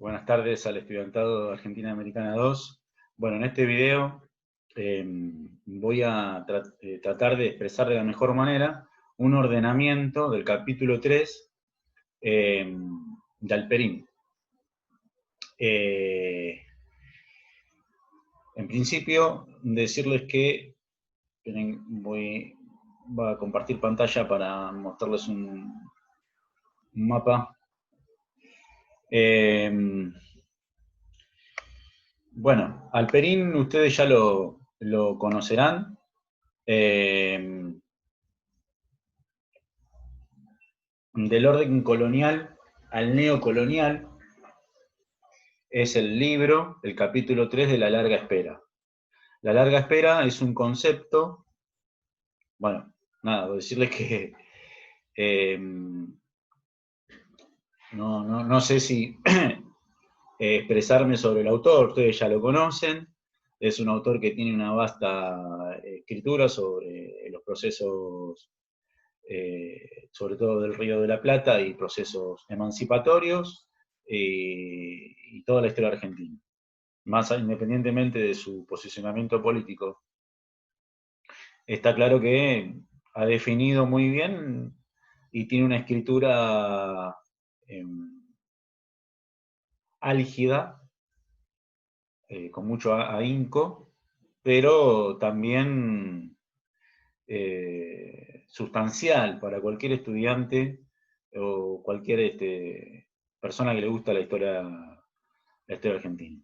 Buenas tardes al estudiantado de Argentina Americana 2. Bueno, en este video voy a tratar de expresar de la mejor manera un ordenamiento del capítulo 3 de Alperín. En principio, decirles que voy a compartir pantalla para mostrarles un mapa. Bueno, Alperín ustedes ya lo conocerán. Del orden colonial al neocolonial es el libro, el capítulo 3 de La larga espera. La larga espera es un concepto, bueno, nada, voy a decirles que no sé si expresarme sobre el autor, ustedes ya lo conocen, es un autor que tiene una vasta escritura sobre los procesos, sobre todo del Río de la Plata, y procesos emancipatorios, y toda la historia argentina. Más independientemente de su posicionamiento político, está claro que ha definido muy bien y tiene una escritura álgida, con mucho ahínco, pero también sustancial para cualquier estudiante o cualquier persona que le gusta la historia argentina.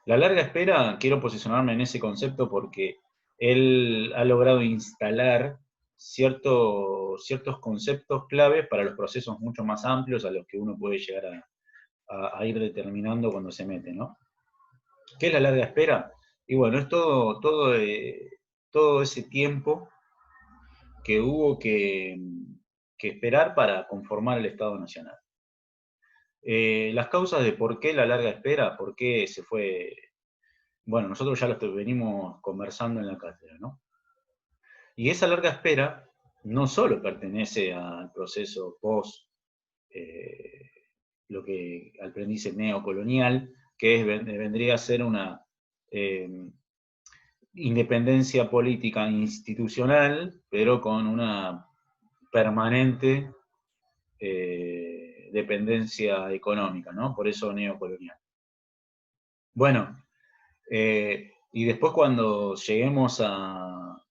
La larga espera, quiero posicionarme en ese concepto porque él ha logrado instalar ciertos conceptos claves para los procesos mucho más amplios a los que uno puede llegar a ir determinando cuando se mete, ¿no? ¿Qué es la larga espera? Y bueno, es todo ese tiempo que hubo que esperar para conformar el Estado Nacional. Las causas de por qué la larga espera, por qué se fue. Bueno, nosotros ya lo venimos conversando en la cátedra, ¿no? Y esa larga espera no solo pertenece al proceso post, lo que Alperín dice neocolonial, que vendría a ser una independencia política institucional, pero con una permanente dependencia económica, ¿no? Por eso neocolonial. Bueno, y después cuando lleguemos a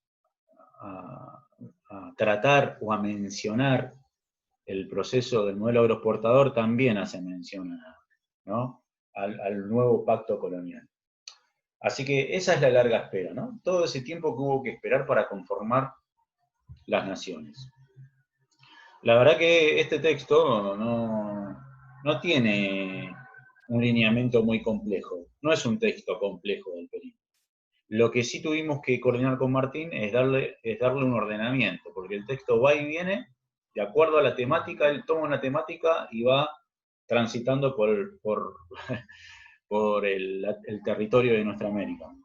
tratar o a mencionar el proceso del modelo agroexportador, también hace mención ¿no? al nuevo pacto colonial. Así que esa es la larga espera, ¿no? Todo ese tiempo que hubo que esperar para conformar las naciones. La verdad que este texto no tiene un lineamiento muy complejo, no es un texto complejo del Alperín. Lo que sí tuvimos que coordinar con Martín es darle un ordenamiento, porque el texto va y viene de acuerdo a la temática, él toma una temática y va transitando por el territorio de nuestra América. A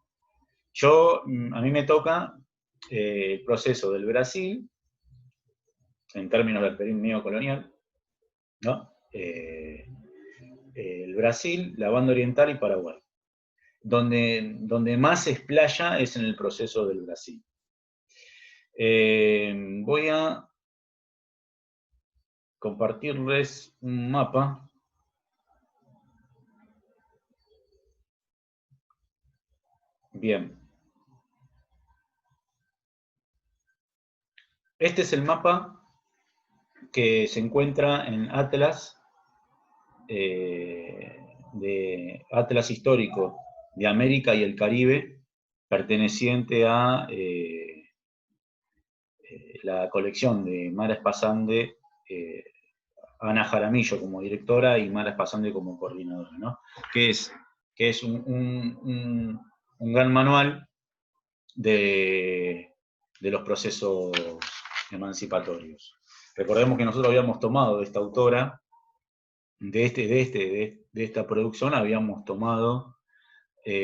mí me toca el proceso del Brasil, en términos del periodo neocolonial, ¿no? El Brasil, la banda oriental y Paraguay. Donde más se explaya es en el proceso del Brasil. Voy a compartirles un mapa. Bien. Este es el mapa que se encuentra en Atlas, de Atlas histórico de América y el Caribe, perteneciente a la colección de Mara Espasande, Ana Jaramillo como directora y Mara Espasande como coordinadora, ¿no? que es un gran manual de los procesos emancipatorios. Recordemos que nosotros habíamos tomado de esta autora, de esta producción, habíamos tomado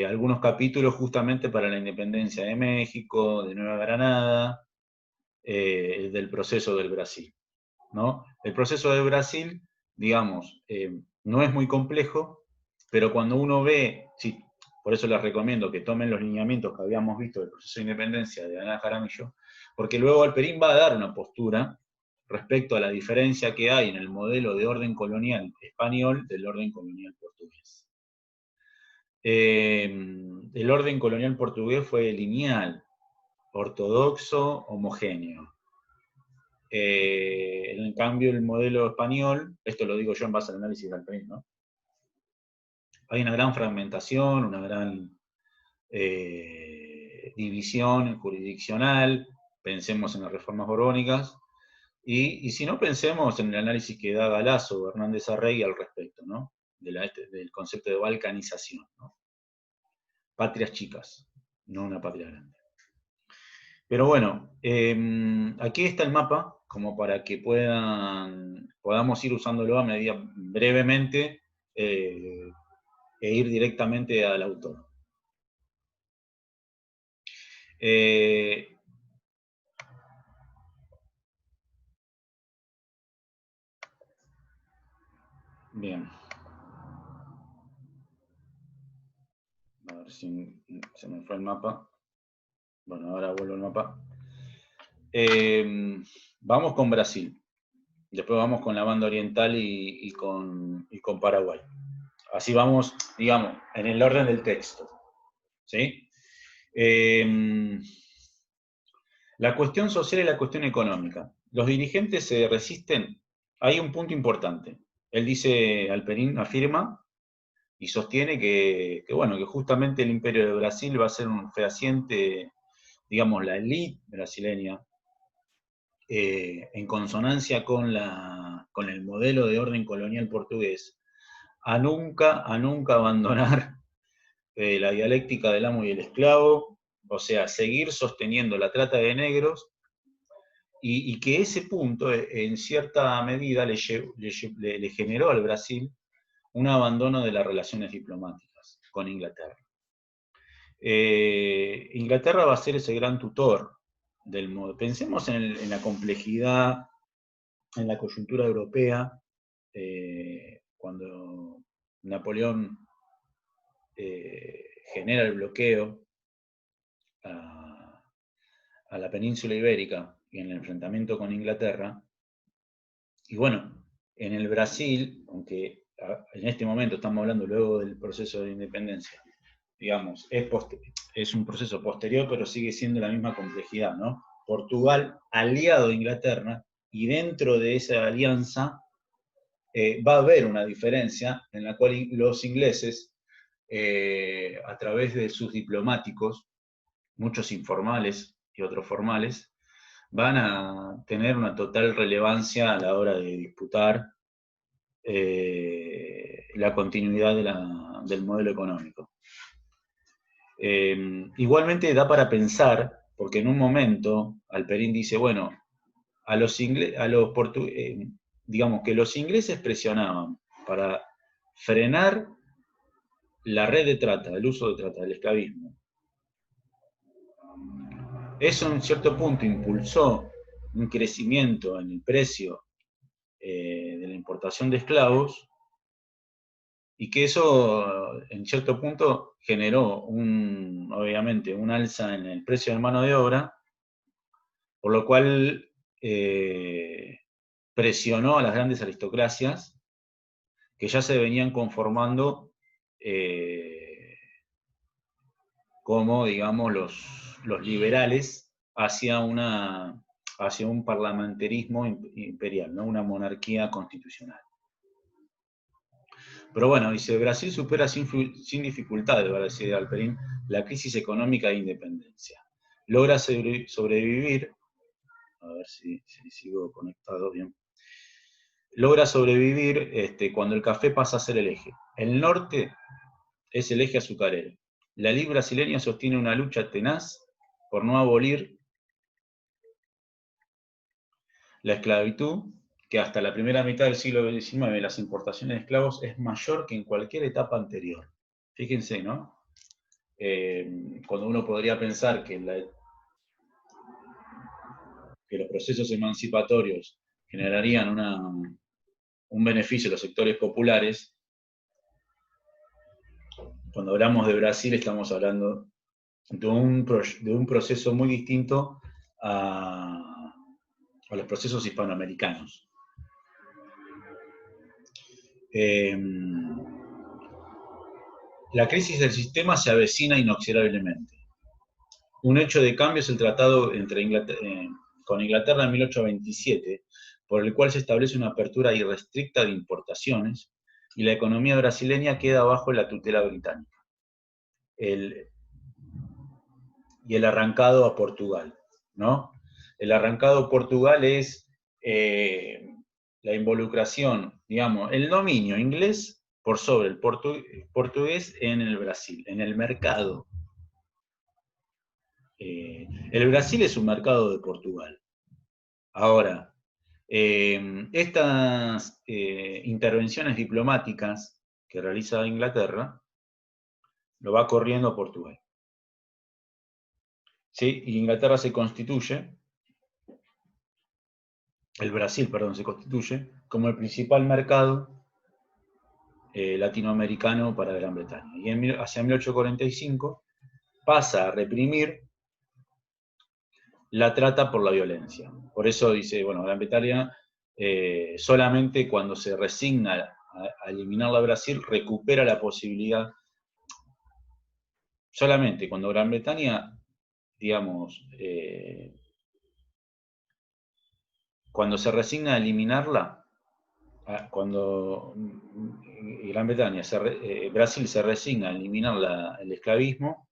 algunos capítulos justamente para la independencia de México, de Nueva Granada, del proceso del Brasil, ¿no? El proceso del Brasil, digamos, no es muy complejo, pero cuando uno ve, sí, por eso les recomiendo que tomen los lineamientos que habíamos visto del proceso de independencia de Ana Jaramillo, porque luego Alperín va a dar una postura respecto a la diferencia que hay en el modelo de orden colonial español del orden colonial portugués. El orden colonial portugués fue lineal, ortodoxo, homogéneo. En cambio, el modelo español, esto lo digo yo en base al análisis de Alperín, ¿no? Hay una gran fragmentación, una gran división jurisdiccional, pensemos en las reformas borbónicas, y si no, pensemos en el análisis que da Galasso o Hernández Arregui al respecto, ¿no? Del concepto de balcanización, ¿no? Patrias chicas, no una patria grande. Pero bueno, aquí está el mapa, como para que podamos ir usándolo a medida brevemente e ir directamente al autor. Bien. A ver si se me fue el mapa. Bueno, ahora vuelvo al mapa. Vamos con Brasil. Después vamos con la banda oriental y con Paraguay. Así vamos, digamos, en el orden del texto. ¿Sí? La cuestión social y la cuestión económica. Los dirigentes se resisten. Hay un punto importante. Él dice, Alperín afirma y sostiene bueno, que justamente el Imperio de Brasil va a ser un fehaciente, digamos, la élite brasileña, en consonancia con el modelo de orden colonial portugués, a nunca abandonar la dialéctica del amo y el esclavo, o sea, seguir sosteniendo la trata de negros, y que ese punto, en cierta medida, le generó al Brasil un abandono de las relaciones diplomáticas con Inglaterra. Inglaterra va a ser ese gran tutor del modo. Pensemos en la complejidad, en la coyuntura europea, cuando Napoleón genera el bloqueo a la península ibérica y en el enfrentamiento con Inglaterra. Y bueno, en el Brasil, aunque en este momento estamos hablando luego del proceso de independencia, digamos, es un proceso posterior, pero sigue siendo la misma complejidad, ¿no? Portugal, aliado de Inglaterra, y dentro de esa alianza va a haber una diferencia en la cual los ingleses, a través de sus diplomáticos, muchos informales y otros formales, van a tener una total relevancia a la hora de disputar la continuidad del modelo económico. Igualmente da para pensar, porque en un momento Alperín dice, bueno, digamos que los ingleses presionaban para frenar la red de trata, el uso de trata, el esclavismo. Eso en cierto punto impulsó un crecimiento en el precio de la importación de esclavos, y que eso en cierto punto generó obviamente un alza en el precio de mano de obra, por lo cual presionó a las grandes aristocracias que ya se venían conformando como, digamos, los liberales hacia un parlamentarismo imperial, ¿no? Una monarquía constitucional. Pero bueno, dice, Brasil supera sin dificultades, va a decir Alperín, la crisis económica de independencia. Logra sobrevivir, a ver si sigo conectado bien, logra sobrevivir cuando el café pasa a ser el eje. El norte es el eje azucarero. La élite brasileña sostiene una lucha tenaz por no abolir la esclavitud, que hasta la primera mitad del siglo XIX las importaciones de esclavos es mayor que en cualquier etapa anterior. Fíjense, ¿no? Cuando uno podría pensar que los procesos emancipatorios generarían un beneficio a los sectores populares, Cuando hablamos de Brasil estamos hablando de un proceso muy distinto a los procesos hispanoamericanos. La crisis del sistema se avecina inexorablemente. Un hecho de cambio es el tratado con Inglaterra en 1827, por el cual se establece una apertura irrestricta de importaciones y la economía brasileña queda bajo la tutela británica. Y el arrancado a Portugal, ¿no? El arrancado a Portugal es la involucración, digamos, el dominio inglés por sobre el portugués en el Brasil, en el mercado. El Brasil es un mercado de Portugal. Ahora, estas intervenciones diplomáticas que realiza Inglaterra lo va corriendo a Portugal. ¿Sí? Y Inglaterra se constituye, el Brasil, perdón, se constituye como el principal mercado latinoamericano para Gran Bretaña. Y hacia 1845 pasa a reprimir la trata por la violencia. Por eso dice, bueno, Gran Bretaña solamente cuando se resigna a eliminarla a Brasil recupera la posibilidad, solamente cuando Gran Bretaña, digamos, cuando se resigna a eliminarla, cuando Gran Bretaña, Brasil se resigna a eliminar el esclavismo,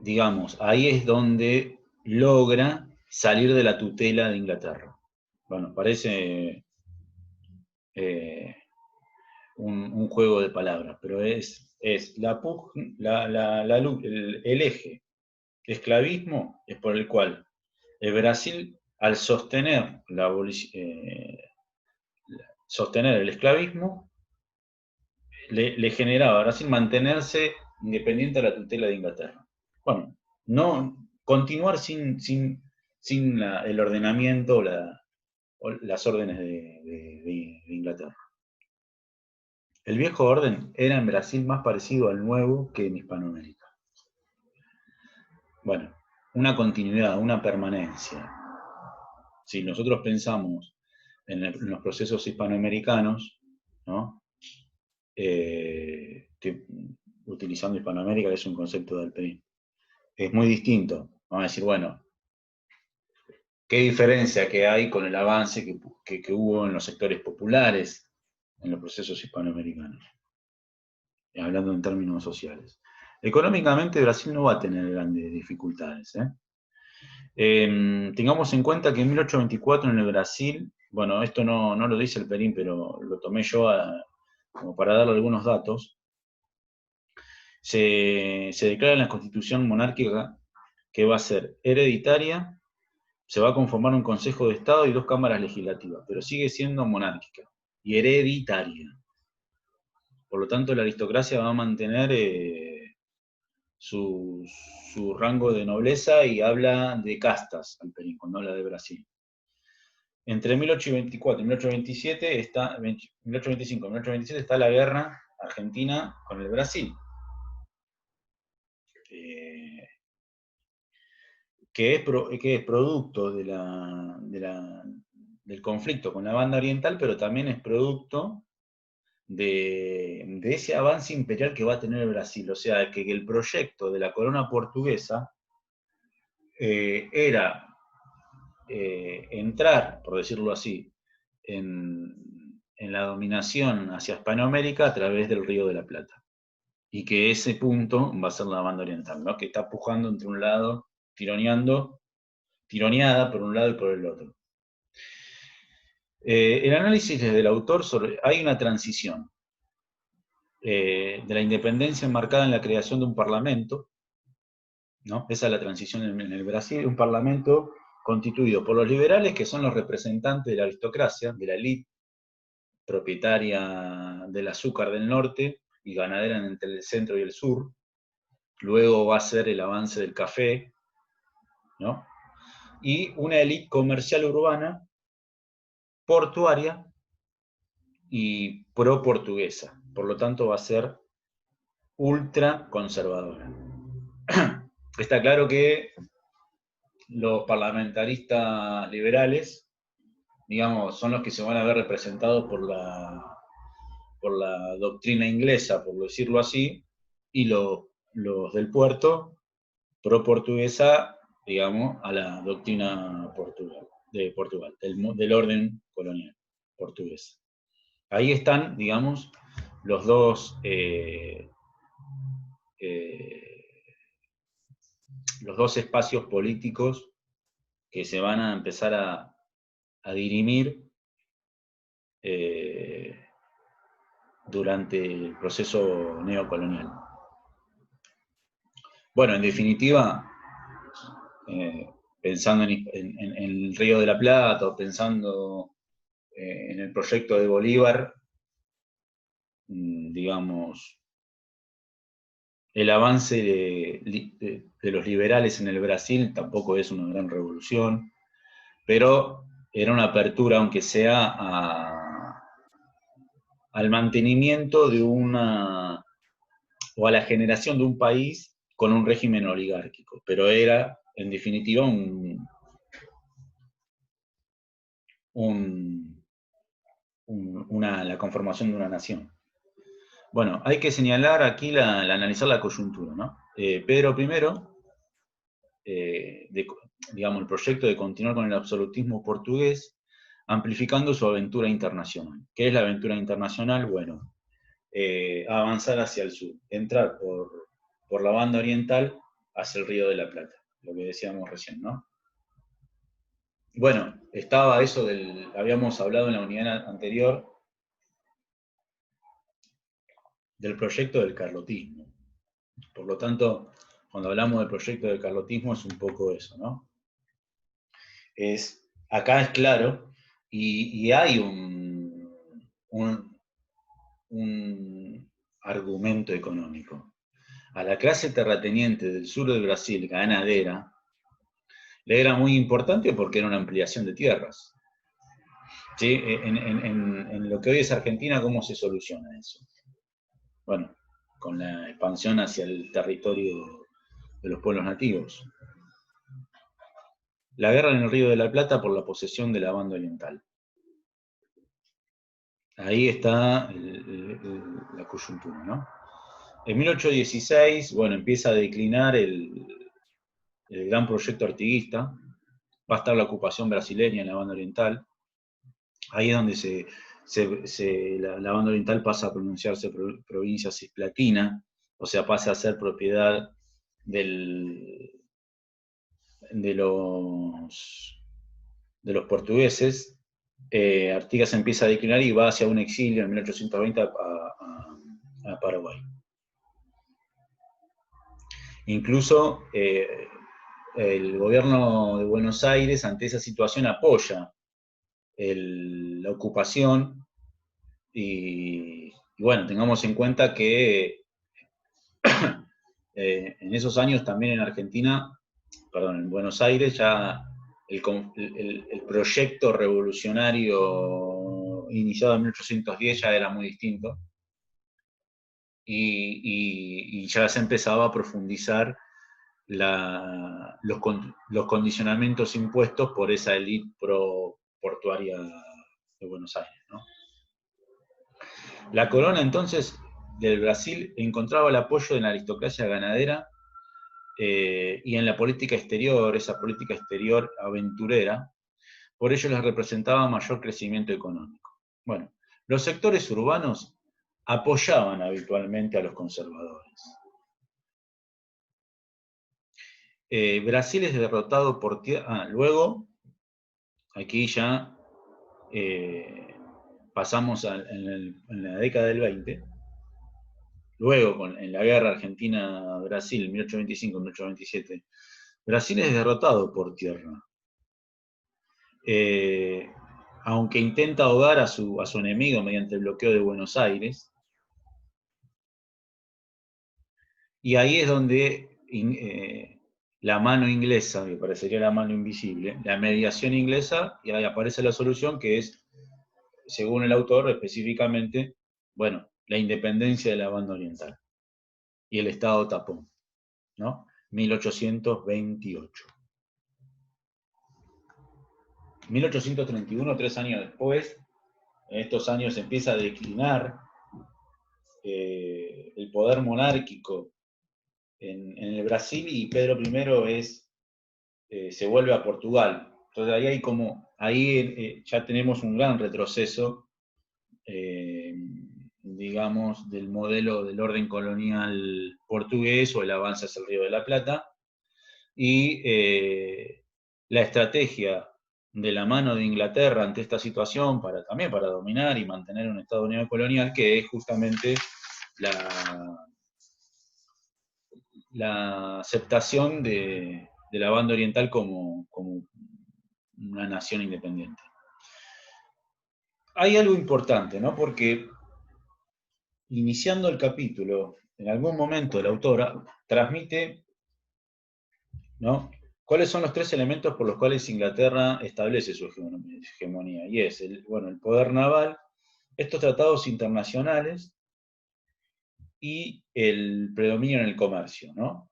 digamos, ahí es donde logra salir de la tutela de Inglaterra. Bueno, parece un juego de palabras, pero es el eje esclavismo es por el cual el Brasil, al sostener sostener el esclavismo, le generaba a Brasil mantenerse independiente de la tutela de Inglaterra. Bueno, no continuar sin el ordenamiento o las órdenes de Inglaterra. El viejo orden era en Brasil más parecido al nuevo que en Hispanoamérica. Bueno, una continuidad, una permanencia. Si nosotros pensamos en los procesos hispanoamericanos, ¿no? Utilizando Hispanoamérica, que es un concepto del PRI, es muy distinto. Vamos a decir, bueno, ¿qué diferencia que hay con el avance que hubo en los sectores populares en los procesos hispanoamericanos? Hablando en términos sociales. Económicamente Brasil no va a tener grandes dificultades. Tengamos en cuenta que en 1824 en el Brasil, bueno, esto no lo dice el Perín, pero lo tomé yo como para darle algunos datos, se declara en la constitución monárquica que va a ser hereditaria, se va a conformar un consejo de Estado y 2 cámaras legislativas, pero sigue siendo monárquica y hereditaria. Por lo tanto, la aristocracia va a mantener su rango de nobleza y habla de castas, al Perín, cuando habla de Brasil. Entre 1824 y 1827 1825 y 1827 está la guerra argentina con el Brasil, que es producto del conflicto con la banda oriental, pero también es producto de ese avance imperial que va a tener el Brasil. O sea, que el proyecto de la corona portuguesa era entrar, por decirlo así, en la dominación hacia Hispanoamérica a través del Río de la Plata. Y que ese punto va a ser la banda oriental, ¿no? Que está pujando entre un lado, tironeada por un lado y por el otro. El análisis del autor hay una transición de la independencia enmarcada en la creación de un parlamento, ¿no? Esa es la transición en el Brasil, un parlamento constituido por los liberales, que son los representantes de la aristocracia, de la élite propietaria del azúcar del norte y ganadera entre el centro y el sur. Luego va a ser el avance del café, ¿no? Y una élite comercial urbana portuaria y pro-portuguesa. Por lo tanto, va a ser ultra conservadora. Está claro que los parlamentaristas liberales, digamos, son los que se van a ver representados por la doctrina inglesa, por decirlo así, y los del puerto, pro-portuguesa, digamos, a la doctrina de Portugal, del orden colonial portugués. Ahí están, digamos, los dos espacios políticos que se van a empezar a dirimir durante el proceso neocolonial. Bueno, en definitiva, pensando en el Río de la Plata, o pensando en el proyecto de Bolívar, digamos, el avance de los liberales en el Brasil tampoco es una gran revolución, pero era una apertura, aunque sea al mantenimiento de o a la generación de un país con un régimen oligárquico, pero era, en definitiva, la conformación de una nación. Bueno, hay que señalar aquí analizar la coyuntura, ¿no? Pedro I, digamos, el proyecto de continuar con el absolutismo portugués, amplificando su aventura internacional. ¿Qué es la aventura internacional? Bueno, avanzar hacia el sur, entrar por la banda oriental hacia el Río de la Plata, lo que decíamos recién, ¿no? Bueno, estaba eso habíamos hablado en la unidad anterior, del proyecto del carlotismo. Por lo tanto, cuando hablamos del proyecto del carlotismo es un poco eso, ¿no? Acá es claro, y hay un argumento económico. A la clase terrateniente del sur del Brasil, ganadera, le era muy importante porque era una ampliación de tierras. ¿Sí? En lo que hoy es Argentina, ¿cómo se soluciona eso? Bueno, con la expansión hacia el territorio de los pueblos nativos. La guerra en el Río de la Plata por la posesión de la banda oriental. Ahí está la coyuntura, ¿no? En 1816, bueno, empieza a declinar el gran proyecto artiguista, va a estar la ocupación brasileña en la banda oriental, ahí es donde la banda oriental pasa a pronunciarse provincia cisplatina, o sea, pasa a ser propiedad de los portugueses. Artigas empieza a declinar y va hacia un exilio en 1820 a Paraguay. Incluso el gobierno de Buenos Aires, ante esa situación, apoya la ocupación y bueno, tengamos en cuenta que en esos años también en Argentina, en Buenos Aires, ya el proyecto revolucionario iniciado en 1810 ya era muy distinto y ya se empezaba a profundizar los condicionamientos impuestos por esa élite portuaria de Buenos Aires, ¿no? La corona entonces del Brasil encontraba el apoyo de la aristocracia ganadera y en la política exterior, esa política exterior aventurera, por ello les representaba mayor crecimiento económico. Bueno, los sectores urbanos apoyaban habitualmente a los conservadores. Brasil es derrotado por tierra. Luego, aquí ya pasamos en la década del 20. Luego, en la guerra Argentina-Brasil, 1825-1827, Brasil es derrotado por tierra. Aunque intenta ahogar a su enemigo mediante el bloqueo de Buenos Aires. Y ahí es donde la mano inglesa, que parecería la mano invisible, la mediación inglesa, y ahí aparece la solución, que es según el autor específicamente, bueno, la independencia de la banda oriental y el Estado tapón, ¿no? 1828. 1831, 3 años después, en estos años empieza a declinar el poder monárquico en el Brasil y Pedro I se vuelve a Portugal. Entonces ahí ya tenemos un gran retroceso, digamos, del modelo del orden colonial portugués o el avance hacia el Río de la Plata, y la estrategia de la mano de Inglaterra ante esta situación, también para dominar y mantener un Estado neocolonial, que es justamente la aceptación de la banda oriental como una nación independiente. Hay algo importante, ¿no? Porque iniciando el capítulo, en algún momento la autora transmite, ¿no?, cuáles son los 3 elementos por los cuales Inglaterra establece su hegemonía. Y es, el poder naval, estos tratados internacionales y el predominio en el comercio, ¿no?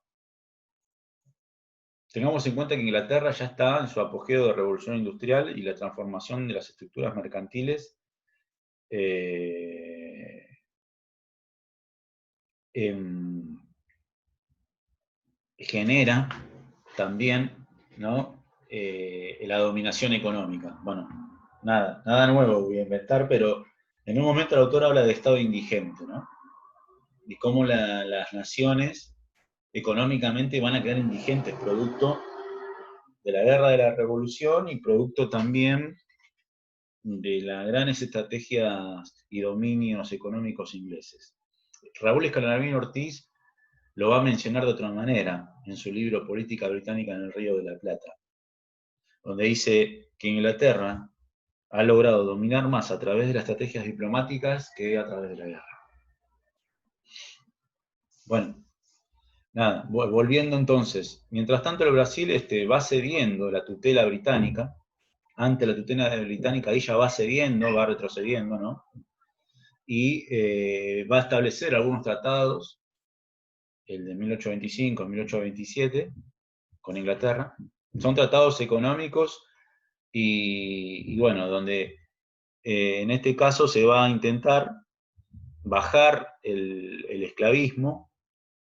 Tengamos en cuenta que Inglaterra ya está en su apogeo de revolución industrial y la transformación de las estructuras mercantiles genera también, ¿no?, la dominación económica. Bueno, nada nuevo voy a inventar, pero en un momento el autor habla de estado indigente, ¿no? Y cómo las naciones económicamente van a quedar indigentes producto de la guerra de la revolución y producto también de las grandes estrategias y dominios económicos ingleses. Raúl Escalabrino Ortiz lo va a mencionar de otra manera en su libro Política Británica en el Río de la Plata, donde dice que Inglaterra ha logrado dominar más a través de las estrategias diplomáticas que a través de la guerra. Bueno, nada, volviendo entonces, mientras tanto el Brasil va cediendo la tutela británica, ante la tutela británica ella va cediendo, va retrocediendo, ¿no? Y va a establecer algunos tratados, el de 1825, 1827, con Inglaterra. Son tratados económicos y bueno, donde en este caso se va a intentar bajar el esclavismo,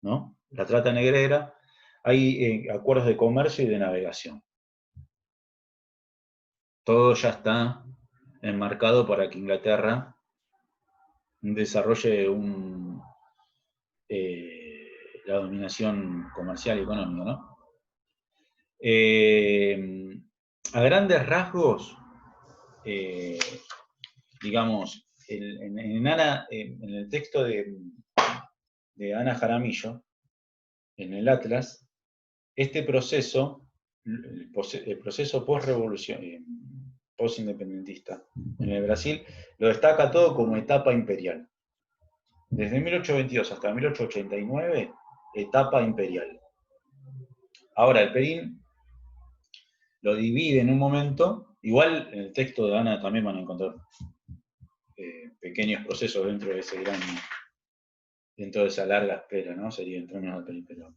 ¿no?, la trata negrera. Hay acuerdos de comercio y de navegación. Todo ya está enmarcado para que Inglaterra desarrolle la dominación comercial y económica, ¿no? A grandes rasgos, digamos, en el texto de Ana Jaramillo, en el Atlas, este proceso, el proceso post-independentista en el Brasil, lo destaca todo como etapa imperial. Desde 1822 hasta 1889, etapa imperial. Ahora, el Perín lo divide en un momento, igual en el texto de Ana también van a encontrar pequeños procesos dentro de esa larga espera, ¿no? Sería en términos del Perín peruano.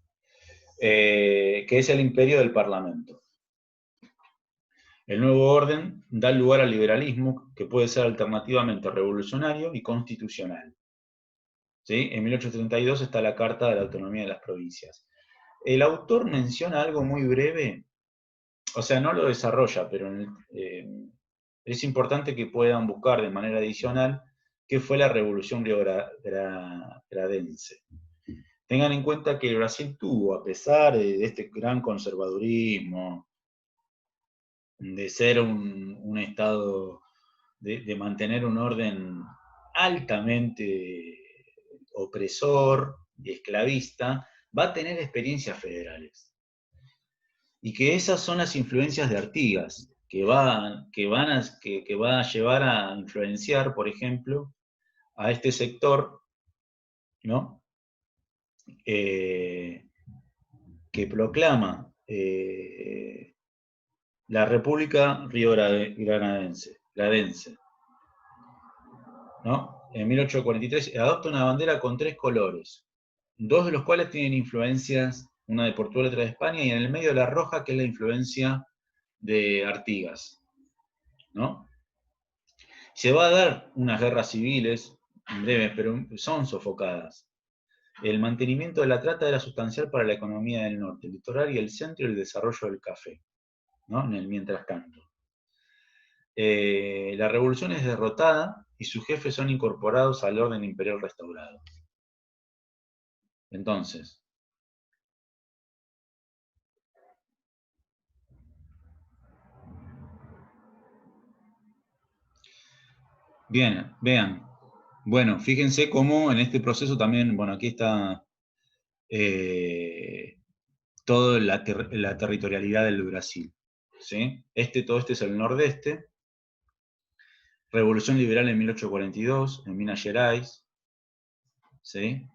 Que es el imperio del Parlamento. El nuevo orden da lugar al liberalismo, que puede ser alternativamente revolucionario y constitucional. ¿Sí? En 1832 está la Carta de la Autonomía de las Provincias. El autor menciona algo muy breve, o sea, no lo desarrolla, pero es importante que puedan buscar de manera adicional qué fue la Revolución Riogradense. Tengan en cuenta que el Brasil tuvo, a pesar de este gran conservadurismo, de ser un Estado, de mantener un orden altamente opresor y esclavista, va a tener experiencias federales. Y que esas son las influencias de Artigas, que va a llevar a influenciar, por ejemplo, a este sector, ¿no?, que proclama la República Riogradense. ¿no? En 1843 adopta una bandera con 3 colores, 2 de los cuales tienen influencias, una de Portugal y otra de España, y en el medio la roja, que es la influencia de Artigas, ¿no? Se va a dar unas guerras civiles, breves, pero son sofocadas. El mantenimiento de la trata era sustancial para la economía del norte, el litoral y el centro y el desarrollo del café, ¿no? En el mientras tanto. La revolución es derrotada y sus jefes son incorporados al orden imperial restaurado. Entonces, bien, vean. Bueno, fíjense cómo en este proceso también, bueno, aquí está toda la territorialidad del Brasil, ¿sí? Todo este es el nordeste. Revolución liberal en 1842, en Minas Gerais, ¿sí?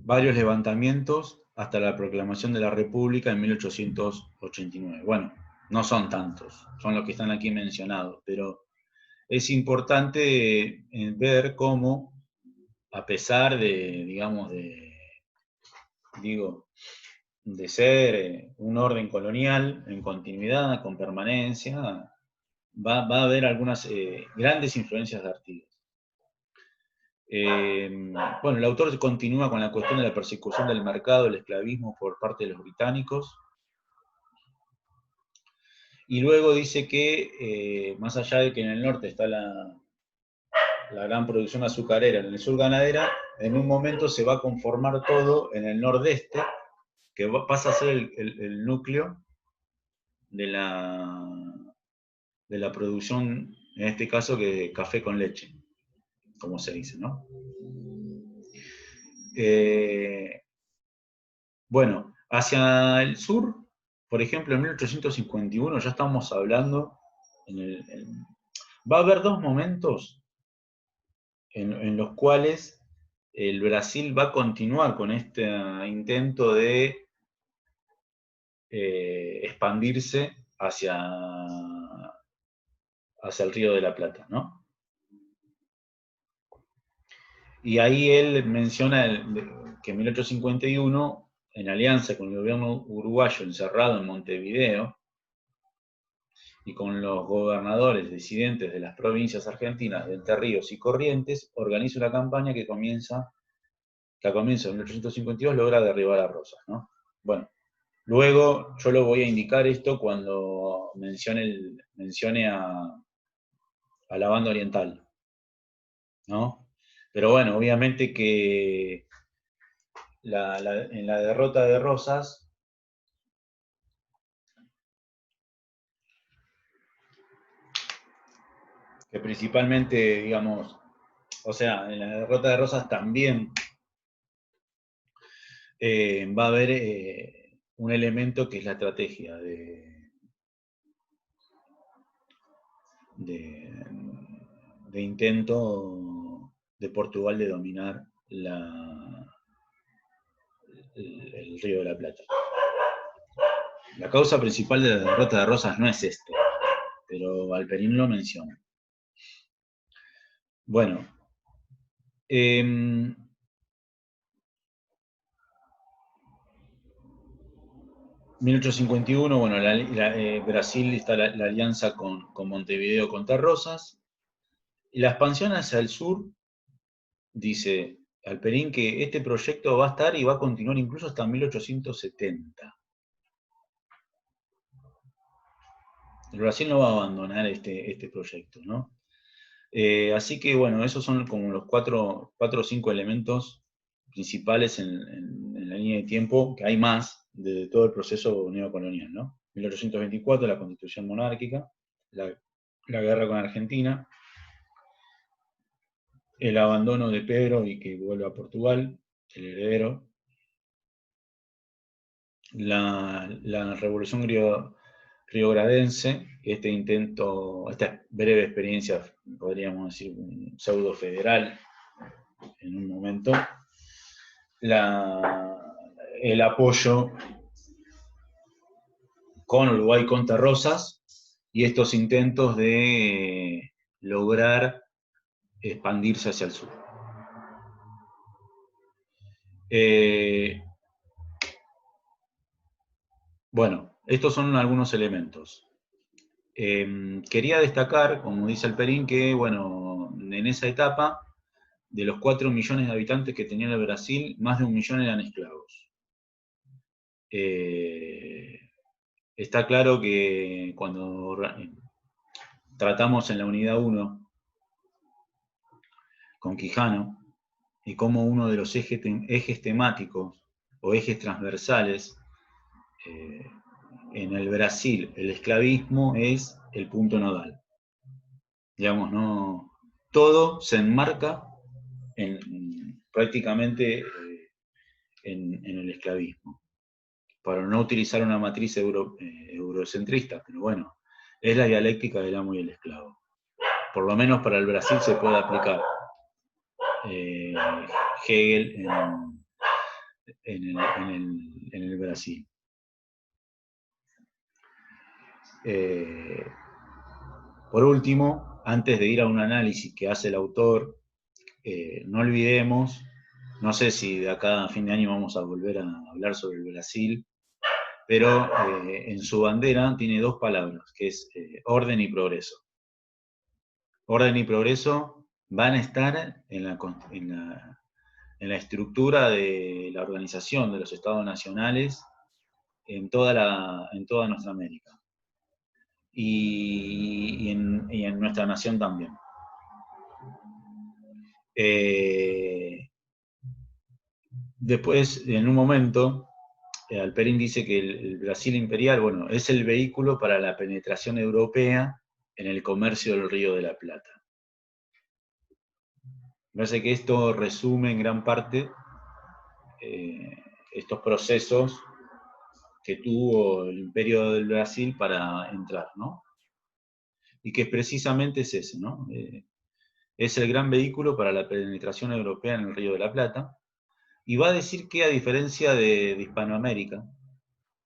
Varios levantamientos hasta la proclamación de la República en 1889. Bueno, no son tantos, son los que están aquí mencionados, pero es importante ver cómo, a pesar de, digamos, de ser un orden colonial en continuidad, con permanencia, va a haber algunas grandes influencias de Artigas. Bueno, el autor continúa con la cuestión de la persecución del mercado, del esclavismo por parte de los británicos, y luego dice que, más allá de que en el norte está la gran producción azucarera, en el sur ganadera, en un momento se va a conformar todo en el nordeste, que pasa a ser el núcleo de de la producción, en este caso, que café con leche, como se dice, ¿no? Eh, bueno, hacia el sur, por ejemplo, en 1851 ya estamos hablando, va a haber dos momentos en los cuales el Brasil va a continuar con este intento de expandirse hacia el Río de la Plata, ¿no? Y ahí él menciona que en 1851, en alianza con el gobierno uruguayo encerrado en Montevideo y con los gobernadores disidentes de las provincias argentinas de Entre Ríos y Corrientes, organiza una campaña que a comienzos de 1852 logra derribar a Rosas, ¿no? Bueno, luego yo lo voy a indicar esto cuando mencione a la banda oriental, ¿no? Pero bueno, obviamente que en la derrota de Rosas, que principalmente, digamos, o sea, en la derrota de Rosas también va a haber un elemento que es la estrategia de, de intento de Portugal de dominar el Río de la Plata. La causa principal de la derrota de Rosas no es pero Alperín lo menciona. Bueno, 1851, bueno, Brasil está la alianza con Montevideo contra Rosas. Y la expansión hacia el sur, dice Alperín, que este proyecto va a estar y va a continuar incluso hasta 1870. El Brasil no va a abandonar este proyecto, ¿no? Así que, bueno, esos son como los cuatro o cinco elementos principales en la línea de tiempo, que hay más de todo el proceso neocolonial, ¿no? 1824, la Constitución monárquica, la guerra con Argentina, el abandono de Pedro y que vuelve a Portugal, el heredero, la revolución riogradense, esta breve experiencia, podríamos decir, un pseudo federal en un momento, el apoyo con Uruguay contra Rosas, y estos intentos de lograr expandirse hacia el sur. Bueno, estos son algunos elementos. Quería destacar, como dice Alperín, que bueno, en esa etapa, de los 4 millones de habitantes que tenía el Brasil, más de 1 millón eran esclavos. Está claro que cuando tratamos en la unidad 1 con Quijano, y como uno de los ejes temáticos o ejes transversales en el Brasil, el esclavismo es el punto nodal. Digamos, no, todo se enmarca prácticamente en el esclavismo, para no utilizar una matriz eurocentrista, pero bueno, es la dialéctica del amo y el esclavo. Por lo menos para el Brasil se puede aplicar Hegel en el Brasil. Por último, antes de ir a un análisis que hace el autor, no olvidemos, no sé si de acá a fin de año vamos a volver a hablar sobre el Brasil, pero en su bandera tiene 2 palabras, que es orden y progreso. Orden y progreso van a estar en la estructura de la organización de los estados nacionales en toda nuestra América. Y en nuestra nación también. Después, en un momento, Alperín dice que el Brasil imperial, bueno, es el vehículo para la penetración europea en el comercio del Río de la Plata. Me parece que esto resume en gran parte estos procesos que tuvo el Imperio del Brasil para entrar, ¿no? Y que precisamente es ese, ¿no? Es el gran vehículo para la penetración europea en el Río de la Plata, y va a decir que, a diferencia de Hispanoamérica,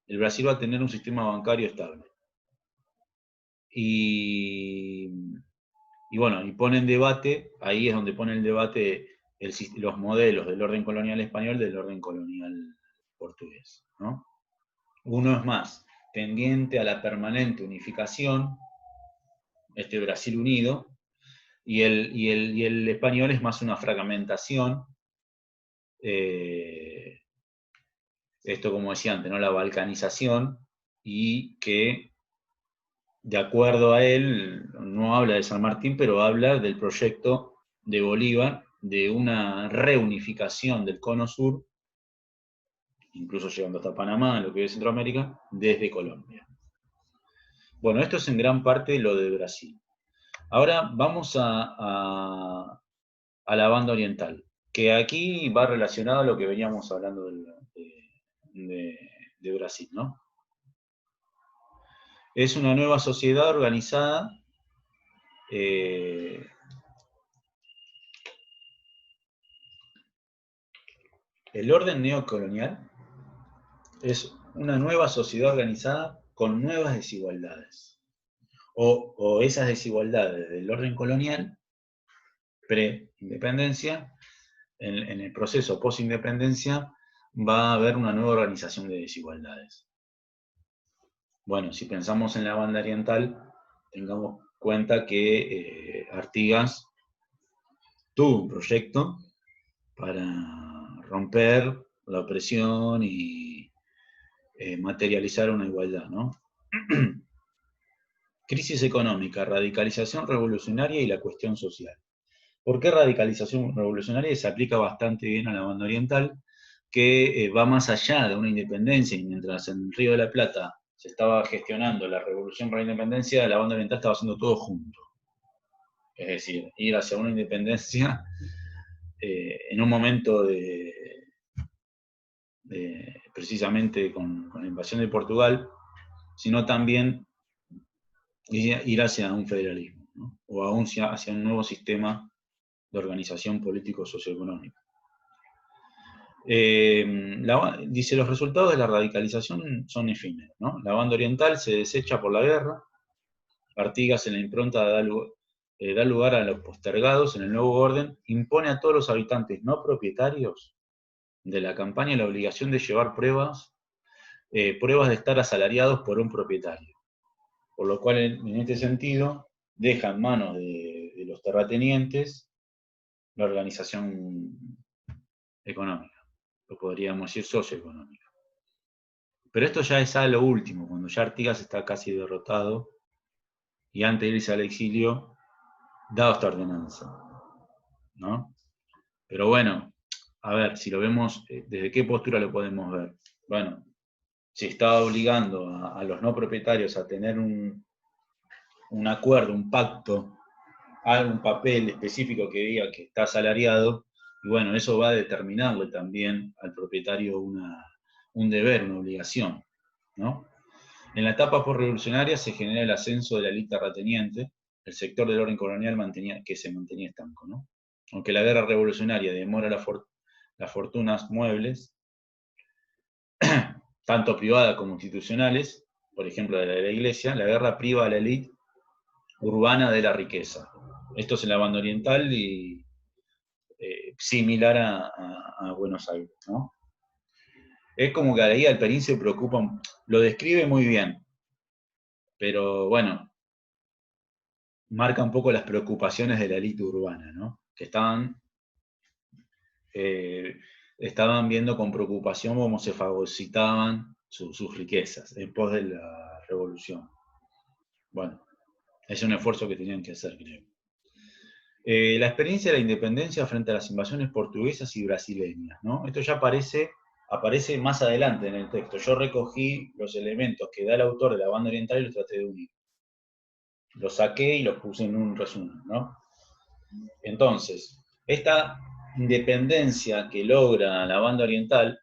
el Brasil va a tener un sistema bancario estable. Y bueno, y pone en debate, ahí es donde pone en debate los modelos del orden colonial español del orden colonial portugués, ¿no? Uno es más tendiente a la permanente unificación, este Brasil unido, y el español es más una fragmentación, esto, como decía antes, ¿no? La balcanización, y que, de acuerdo a él, no habla de San Martín, pero habla del proyecto de Bolívar de una reunificación del cono sur, incluso llegando hasta Panamá, lo que es Centroamérica, desde Colombia. Bueno, esto es en gran parte lo de Brasil. Ahora vamos a la banda oriental, que aquí va relacionado a lo que veníamos hablando de Brasil, ¿no? Es una nueva sociedad organizada el orden neocolonial es una nueva sociedad organizada con nuevas desigualdades. O esas desigualdades del orden colonial, pre-independencia, en el proceso post-independencia va a haber una nueva organización de desigualdades. Bueno, si pensamos en la banda oriental, tengamos cuenta que Artigas tuvo un proyecto para romper la opresión y materializar una igualdad, ¿no? Crisis económica, radicalización revolucionaria y la cuestión social. ¿Por qué radicalización revolucionaria? Y se aplica bastante bien a la banda oriental, que va más allá de una independencia, y mientras en Río de la Plata se estaba gestionando la revolución para la independencia, la banda oriental estaba haciendo todo junto. Es decir, ir hacia una independencia en un momento precisamente con la invasión de Portugal, sino también ir hacia un federalismo, ¿no? O hacia un nuevo sistema de organización político-socioeconómica. Dice, los resultados de la radicalización son efímeros, ¿no? La banda oriental se desecha por la guerra, Artigas en la impronta da lugar a los postergados en el nuevo orden, impone a todos los habitantes no propietarios de la campaña la obligación de llevar pruebas de estar asalariados por un propietario. Por lo cual, en este sentido, deja en manos de los terratenientes la organización económica, lo podríamos decir socioeconómica. Pero esto ya es a lo último, cuando ya Artigas está casi derrotado y antes de irse al exilio, dado esta ordenanza, ¿no? Pero bueno, a ver, si lo vemos, ¿desde qué postura lo podemos ver? Bueno, si estaba obligando a los no propietarios a tener un acuerdo, un pacto, algún papel específico que diga que está asalariado, y bueno, eso va a determinarle también al propietario un deber, una obligación, ¿no? En la etapa postrevolucionaria se genera el ascenso de la élite terrateniente, el sector del orden colonial que se mantenía estanco, ¿no? Aunque la guerra revolucionaria demora las fortunas muebles, tanto privadas como institucionales, por ejemplo de la iglesia, la guerra priva a la élite urbana de la riqueza. Esto es en la banda oriental y similar a Buenos Aires, ¿no? Es como que ahí Alperín se preocupa, lo describe muy bien, pero bueno, marca un poco las preocupaciones de la élite urbana, ¿no? Que estaban viendo con preocupación cómo se fagocitaban sus riquezas en pos de la revolución. Bueno, es un esfuerzo que tenían que hacer, creo. La experiencia de la independencia frente a las invasiones portuguesas y brasileñas, ¿no? Esto ya aparece más adelante en el texto. Yo recogí los elementos que da el autor de la banda oriental y los traté de unir. Los saqué y los puse en un resumen, ¿no? Entonces, esta independencia que logra la banda oriental,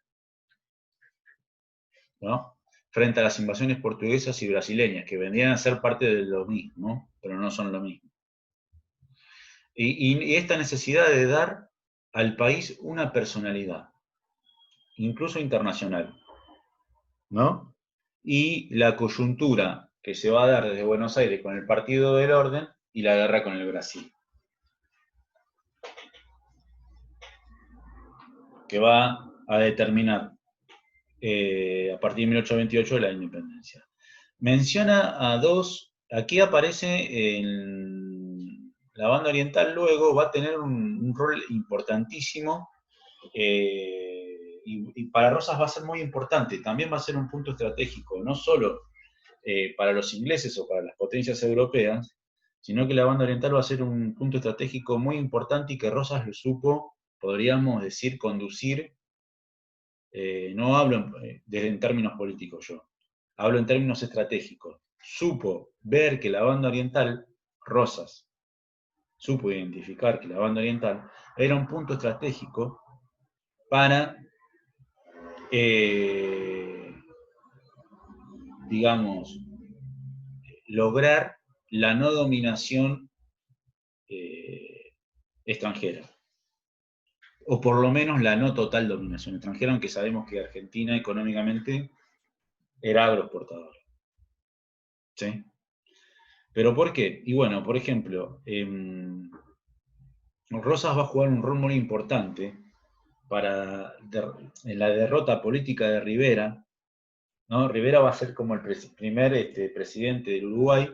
¿no? Frente a las invasiones portuguesas y brasileñas, que vendrían a ser parte de lo mismo, pero no son lo mismo. Y esta necesidad de dar al país una personalidad, incluso internacional, ¿no? Y la coyuntura que se va a dar desde Buenos Aires con el Partido del Orden y la guerra con el Brasil, que va a determinar a partir de 1828 la independencia. Menciona a dos, aquí aparece en la banda oriental, luego va a tener un rol importantísimo y para Rosas va a ser muy importante, también va a ser un punto estratégico, no solo para los ingleses o para las potencias europeas, sino que la banda oriental va a ser un punto estratégico muy importante y que Rosas lo supo, podríamos decir, conducir. No hablo en términos políticos yo, hablo en términos estratégicos. Supo ver que la banda oriental, Rosas, supo identificar que la banda oriental era un punto estratégico para, digamos, lograr la no dominación extranjera. O por lo menos la no total dominación extranjera, aunque sabemos que Argentina económicamente era agroexportador. ¿Sí? ¿Pero por qué? Y bueno, por ejemplo, Rosas va a jugar un rol muy importante en la derrota política de Rivera, ¿no? Rivera va a ser como el primer presidente del Uruguay,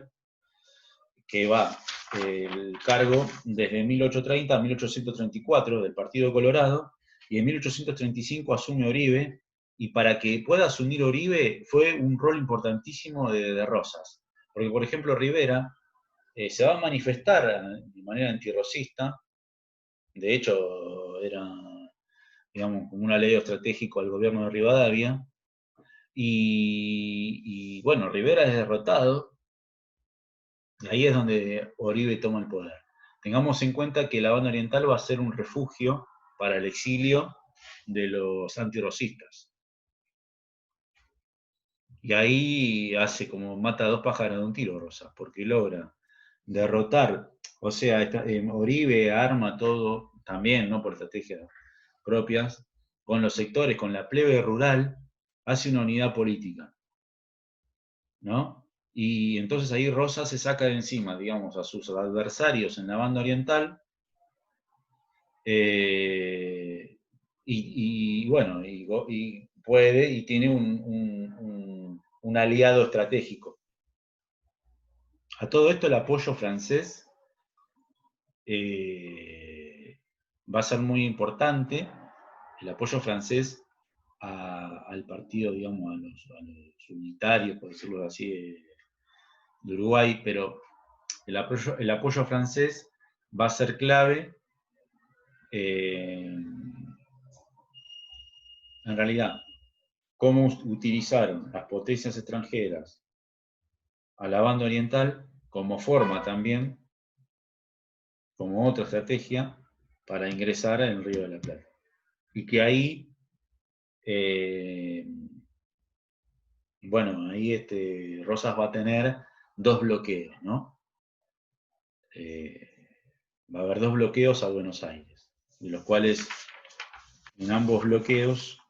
que va el cargo desde 1830 a 1834 del Partido Colorado, y en 1835 asume Oribe, y para que pueda asumir Oribe fue un rol importantísimo de Rosas. Porque, por ejemplo, Rivera se va a manifestar de manera antirrosista, de hecho era, digamos, como un aliado estratégico al gobierno de Rivadavia, y bueno, Rivera es derrotado, y ahí es donde Oribe toma el poder. Tengamos en cuenta que la banda oriental va a ser un refugio para el exilio de los antirrosistas. Y ahí hace como mata a dos pájaros de un tiro, Rosas, porque logra derrotar, o sea, Oribe arma todo, también, ¿no? Por estrategias propias, con los sectores, con la plebe rural, hace una unidad política, ¿no? Y entonces ahí Rosas se saca de encima, digamos, a sus adversarios en la banda oriental, bueno, y puede, y tiene un aliado estratégico. A todo esto el apoyo francés va a ser muy importante, el apoyo francés al partido, digamos, a los unitarios, por decirlo así, de Uruguay, pero el apoyo francés va a ser clave en realidad, cómo utilizaron las potencias extranjeras a la banda oriental como forma también, como otra estrategia, para ingresar en el Río de la Plata. Y que ahí, bueno, ahí Rosas va a tener dos bloqueos, ¿no? Va a haber dos bloqueos a Buenos Aires, de los cuales en ambos bloqueos,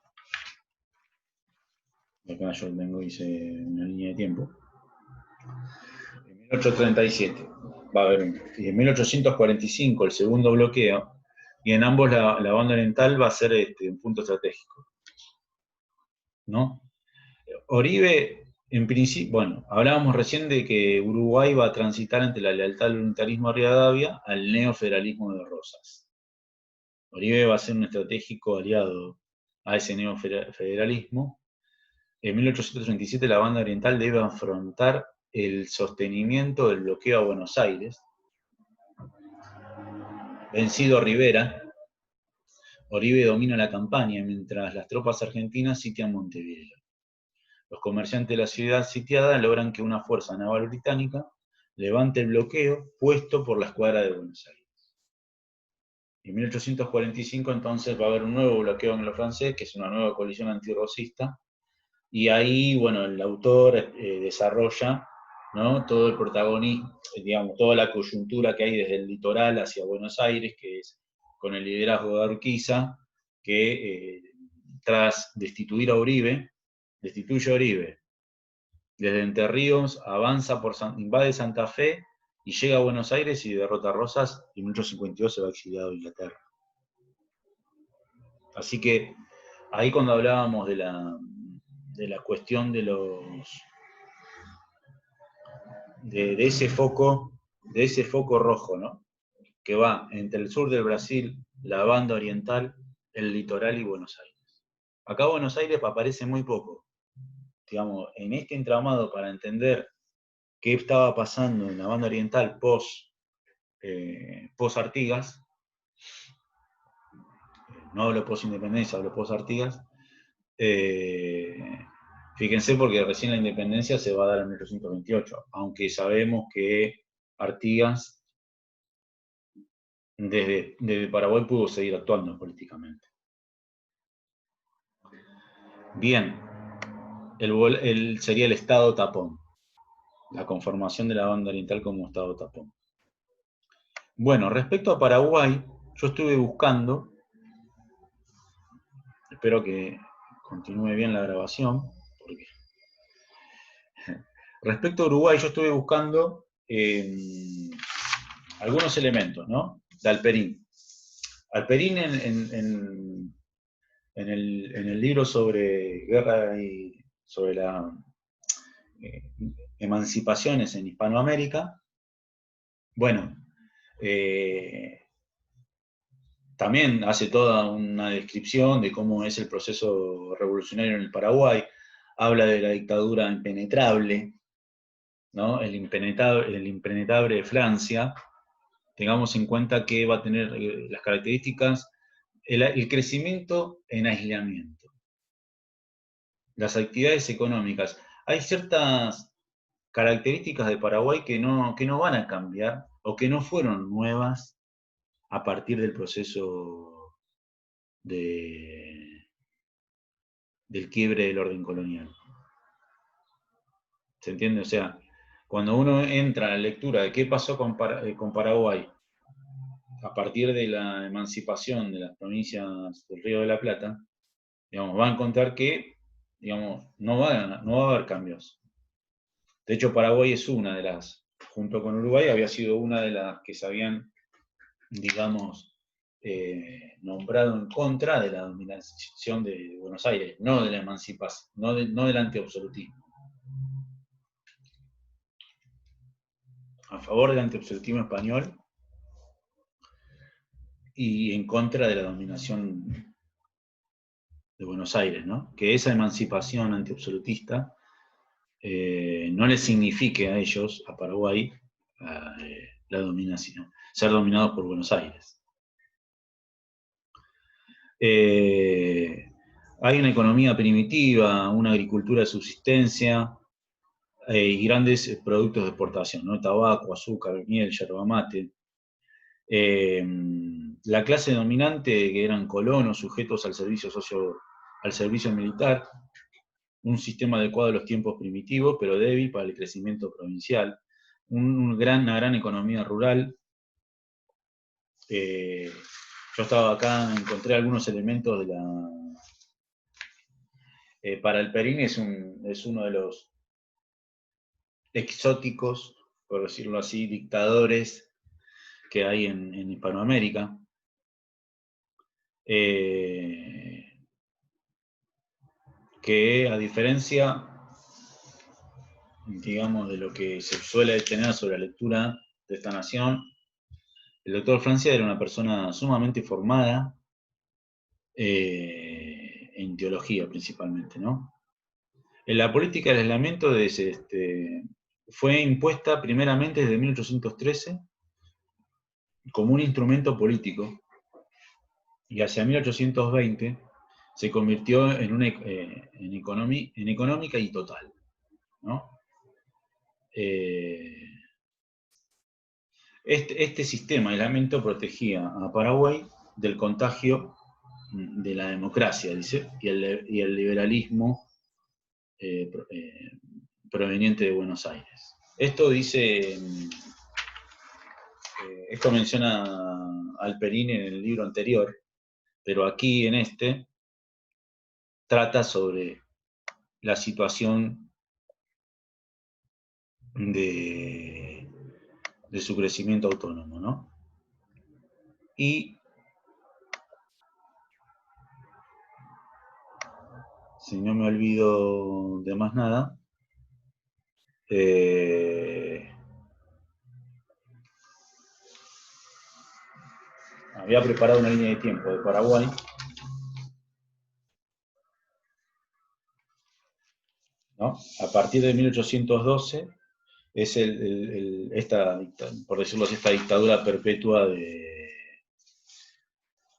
acá yo hice una línea de tiempo, en 1837 va a haber uno, y en 1845 el segundo bloqueo, y en ambos la banda oriental va a ser un punto estratégico, ¿no? Oribe, en principio, bueno, hablábamos recién de que Uruguay va a transitar entre la lealtad al unitarismo de Rivadavia al neofederalismo de Rosas. Oribe va a ser un estratégico aliado a ese neofederalismo. En 1837 la banda oriental debe afrontar el sostenimiento del bloqueo a Buenos Aires. Vencido Rivera, Oribe domina la campaña mientras las tropas argentinas sitian Montevideo. Los comerciantes de la ciudad sitiada logran que una fuerza naval británica levante el bloqueo puesto por la escuadra de Buenos Aires. En 1845 entonces va a haber un nuevo bloqueo anglo-francés, que es una nueva coalición antirrosista, y ahí, bueno, el autor desarrolla, ¿no?, todo el protagonismo, digamos, toda la coyuntura que hay desde el litoral hacia Buenos Aires, que es con el liderazgo de Urquiza, que tras destituye a Oribe, desde Entre Ríos avanza invade Santa Fe y llega a Buenos Aires y derrota a Rosas, y en 1852 se va exiliado a Inglaterra. Así que ahí cuando hablábamos de la cuestión de ese foco rojo, ¿no?, que va entre el sur del Brasil, la banda oriental, el litoral y Buenos Aires. Acá Buenos Aires aparece muy poco. Digamos, en este entramado, para entender qué estaba pasando en la banda oriental post Artigas, no hablo post independencia, hablo post Artigas, fíjense, porque recién la independencia se va a dar en 1828, aunque sabemos que Artigas desde Paraguay pudo seguir actuando políticamente. Bien, sería el Estado tapón, la conformación de la banda oriental como Estado tapón. Bueno, respecto a Paraguay, yo estuve buscando, espero que continúe bien la grabación, porque respecto a Uruguay yo estuve buscando algunos elementos, ¿no?, de Alperín. Alperín en el libro sobre guerra y sobre las emancipaciones en Hispanoamérica, bueno, también hace toda una descripción de cómo es el proceso revolucionario en el Paraguay, habla de la dictadura impenetrable, ¿no?, el impenetrable de Francia. Tengamos en cuenta que va a tener las características, el crecimiento en aislamiento, las actividades económicas. Hay ciertas características de Paraguay que no van a cambiar o que no fueron nuevas a partir del proceso del quiebre del orden colonial. ¿Se entiende? O sea, cuando uno entra a la lectura de qué pasó con Paraguay a partir de la emancipación de las provincias del Río de la Plata, digamos, va a encontrar que, digamos, no va a haber cambios. De hecho, Paraguay es una de las, junto con Uruguay, había sido una de las que se habían, digamos, nombrado en contra de la dominación de Buenos Aires, no de la emancipación, no del antiabsolutismo. A favor del antiabsolutismo español y en contra de la dominación de Buenos Aires, ¿no? Que esa emancipación antiabsolutista no les signifique a ellos, a Paraguay, la dominación, ser dominados por Buenos Aires. Hay una economía primitiva, una agricultura de subsistencia y grandes productos de exportación, ¿no? Tabaco, azúcar, miel, yerba mate. La clase dominante, que eran colonos sujetos al servicio militar, un sistema adecuado a los tiempos primitivos, pero débil para el crecimiento provincial, una gran economía rural. Yo estaba acá, encontré algunos elementos de la... para el Perín es uno de los exóticos, por decirlo así, dictadores que hay en Hispanoamérica. Que a diferencia, digamos, de lo que se suele tener sobre la lectura de esta nación, el doctor Francia era una persona sumamente formada en teología principalmente, ¿no? En la política del aislamiento fue impuesta primeramente desde 1813 como un instrumento político y hacia 1820 se convirtió en económica y total, ¿no? Este sistema de aislamiento protegía a Paraguay del contagio de la democracia, dice, y el liberalismo proveniente de Buenos Aires. Esto dice, esto menciona Alperín en el libro anterior, pero aquí en este trata sobre la situación de su crecimiento autónomo, ¿no? Y si no me olvido de más nada, había preparado una línea de tiempo de Paraguay, ¿no? A partir de 1812 es por decirlo así, esta dictadura perpetua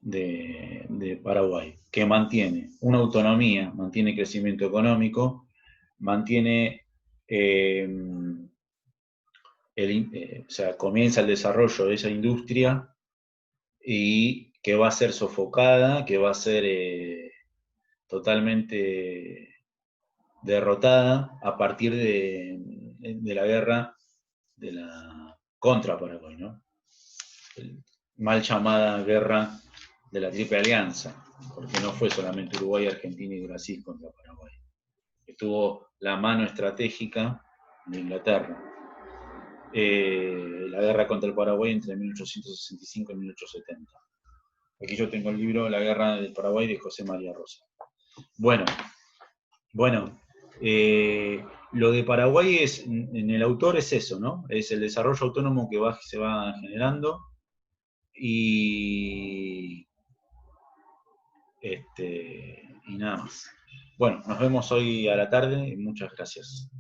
de Paraguay, que mantiene una autonomía, mantiene crecimiento económico, mantiene, o sea, comienza el desarrollo de esa industria y que va a ser sofocada, que va a ser totalmente derrotada a partir de la guerra de la contra Paraguay, ¿no? Mal llamada guerra de la Triple Alianza, porque no fue solamente Uruguay, Argentina y Brasil contra Paraguay. Estuvo la mano estratégica de Inglaterra. La guerra contra el Paraguay entre 1865 y 1870. Aquí yo tengo el libro La Guerra del Paraguay de José María Rosa. Bueno, lo de Paraguay en el autor es eso, ¿no? Es el desarrollo autónomo que se va generando y nada más. Bueno, nos vemos hoy a la tarde y muchas gracias.